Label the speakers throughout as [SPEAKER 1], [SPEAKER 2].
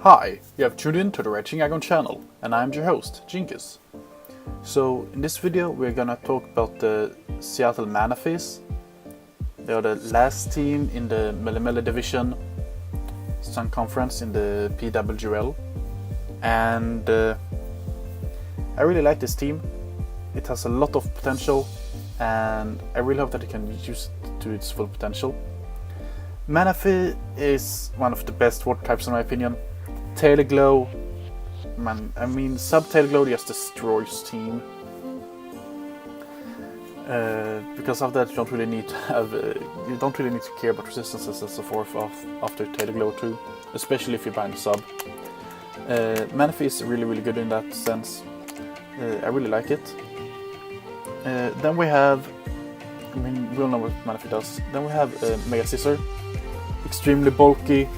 [SPEAKER 1] Hi, you have tuned in to the Raging Aggron channel, and I'm your host, Djingis. So, in this video we're gonna talk about the Seattle Manaphies. They are the last team in the Mele Division Sun Conference in the PWL. And I really like this team. It has a lot of potential, and I really hope that it can use it to its full potential. Manaphy is one of the best water types in my opinion. Tail Glow, Sub Tail Glow just destroys team. Because of that, you don't really need to care about resistances and so forth after Tail Glow too, especially if you buy the sub. Manaphy is really good in that sense. I really like it. Then we have, we all know what Manaphy does. Then we have Mega Scissor, extremely bulky.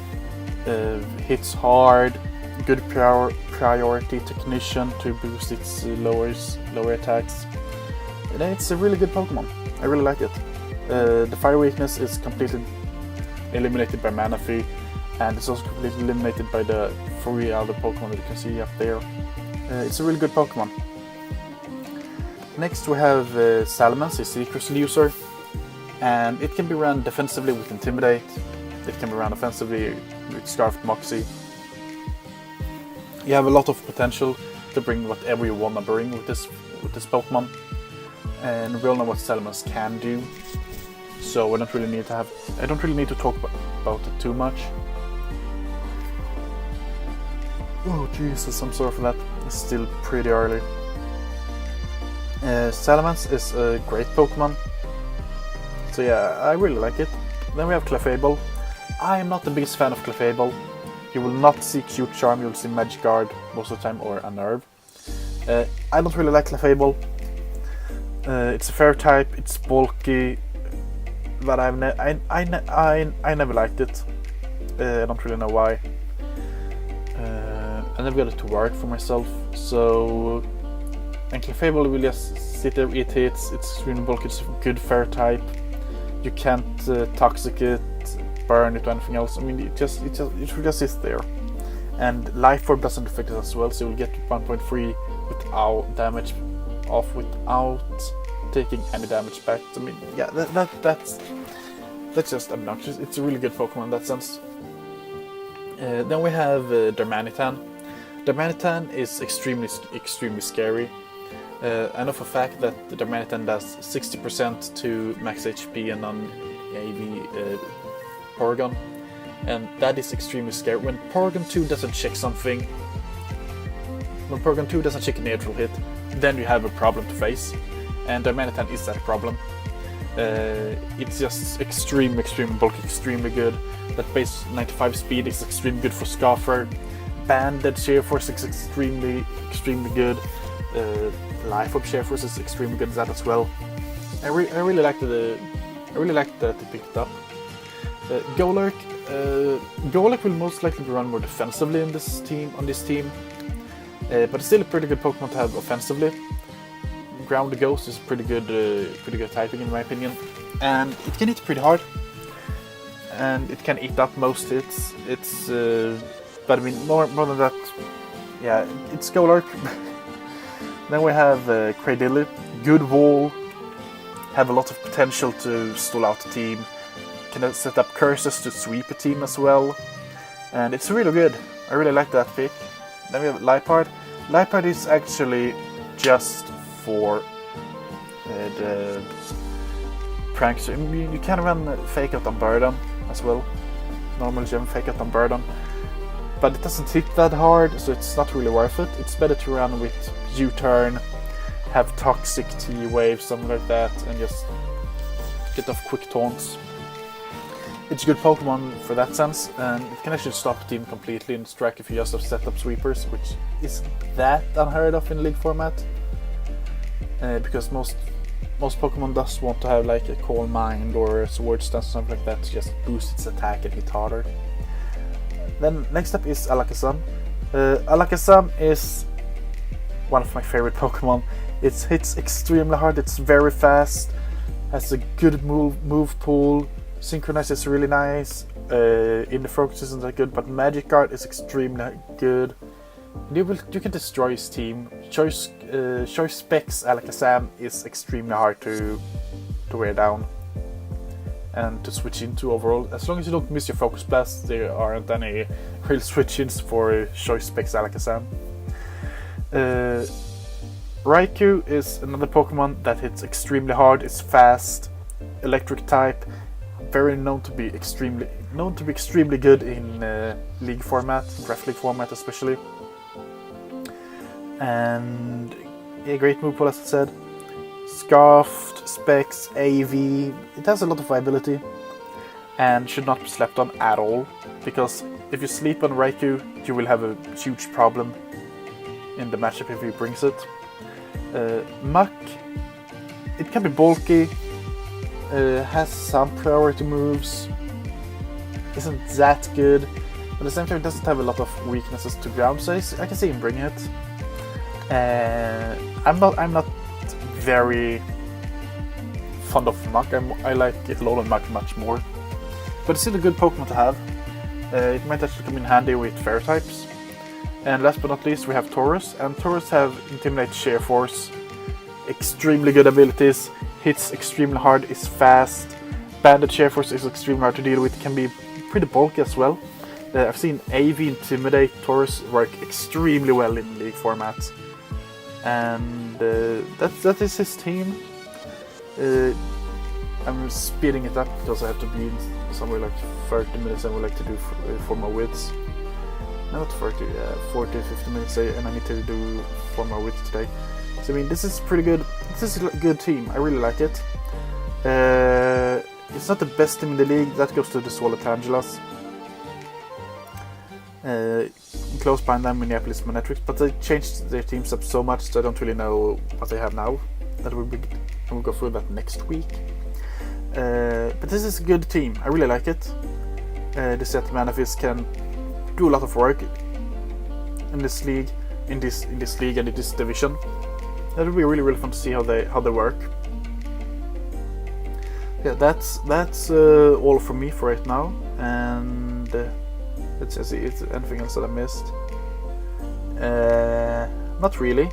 [SPEAKER 1] Hits hard, good priority technician to boost its lower attacks. And it's a really good Pokemon. I really like it. The fire weakness is completely eliminated by Manaphy, and it's also completely eliminated by the 3 other Pokemon that you can see up there. It's a really good Pokemon. Next we have Salamence, a Secret user, and it can be run defensively with Intimidate. It can be run offensively with Scarfed Moxie. You have a lot of potential to bring whatever you want to bring with this Pokemon, and we all know what Salamence can do. So I don't really need to talk about it too much. Oh Jesus, I'm sorry for that. It's still pretty early. Salamence is a great Pokemon. So yeah, I really like it. Then we have Clefable. I am not the biggest fan of Clefable. You will not see Cute Charm, you will see Magic Guard most of the time, or Unnerve. I don't really like Clefable. It's a fair type, it's bulky, but I never liked it. I don't really know why. I never got it to work for myself. So, and Clefable will just sit there, eat hits. It's extremely bulky, it's a good fair type. You can't toxic it, burn it or anything else. I mean, it will just sit there. And Life Orb doesn't affect it as well, so you'll get 1.3 without damage off, without taking any damage back. I mean, yeah, that's just obnoxious. It's a really good Pokemon in that sense. Then we have Darmanitan. Darmanitan is extremely scary. I know for a fact that the Darmanitan does 60% to max HP and non-AV Porygon, and that is extremely scary. When Porygon 2 doesn't check something, when Porygon 2 doesn't check a neutral hit, then you have a problem to face, and Darmanitan is that problem. It's just extremely bulky, extremely good. That base 95 speed is extremely good for Scoffer. Banded Sheer Force is extremely good. Life Orb Sheer Force is extremely good at that as well. I really like that they picked up. Golurk will most likely be run more defensively on this team, but it's still a pretty good Pokemon to have offensively. Ground Ghost is pretty good typing in my opinion, and it can hit pretty hard, and it can eat up most hits. But I mean more than that, yeah, it's Golurk. Then we have Cradily, good wall, have a lot of potential to stall out the team. Can set up curses to sweep a team as well, and it's really good. I really like that pick. Then we have Liepard. Liepard is actually just for the pranks. I mean, you can run Fake Out on Burden as well. Normal gem Fake Out on Burden, but it doesn't hit that hard, so it's not really worth it. It's better to run with U-turn, have Toxic T-Wave, something like that, and just get off quick taunts. It's a good Pokemon for that sense, and it can actually stop a team completely in strike if you just have set up sweepers, which isn't that unheard of in League format. Because most Pokemon does want to have like a Calm Mind or a Sword Stance or something like that to just boost its attack and hit harder. Then next up is Alakazam. Alakazam is one of my favorite Pokemon. It hits extremely hard, it's very fast, has a good move pool, synchronizes really nice, Inner Focus isn't that good, but Magic Guard is extremely good. You can destroy his team. Choice Specs Alakazam is extremely hard to wear down and to switch into overall. As long as you don't miss your Focus Blast, there aren't any real switch-ins for Choice Specs Alakazam. Raikou is another Pokemon that hits extremely hard. It's fast, electric type, very known to be extremely good in league format, draft league format especially. And a great move pool, as I said. Scarfed, Specs, AV, it has a lot of viability and should not be slept on at all, because if you sleep on Raikou, you will have a huge problem in the matchup if he brings it. Muck, it can be bulky, has some priority moves, isn't that good, but at the same time it doesn't have a lot of weaknesses to ground, so I can see him bringing it. I'm not very fond of Muck. I like Alolan Muck much more, but it's still a good Pokemon to have. It might actually come in handy with Fairy types. And last but not least, we have Taurus, and Taurus have Intimidate, Sheer Force, extremely good abilities, hits extremely hard, is fast. Banded Sheer Force is extremely hard to deal with, can be pretty bulky as well. I've seen AV Intimidate Taurus work extremely well in league formats. And that is his team. I'm speeding it up because I have to be in somewhere like 30 minutes and would like to do 4 more widths. Not 40, 50 minutes, and I need to do 4 more widths today. So I mean, this is pretty good. This is a good team. I really like it. It's not the best team in the league. That goes to the Swallow-Tangelas. Close behind them, Minneapolis Manaphies, but they changed their teams up so much, so I don't really know what they have now. We'll go through that next week. But this is a good team. I really like it. The set Manaphies can do a lot of work in this league, and in this division. That will be really fun to see how they work. Yeah, that's all from me for right now, and let's just see if there's anything else that I missed. Not really.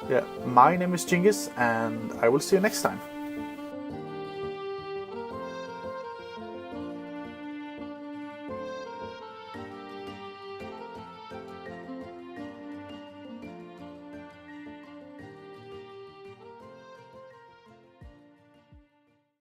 [SPEAKER 1] Yeah, my name is Djingis, and I will see you next time.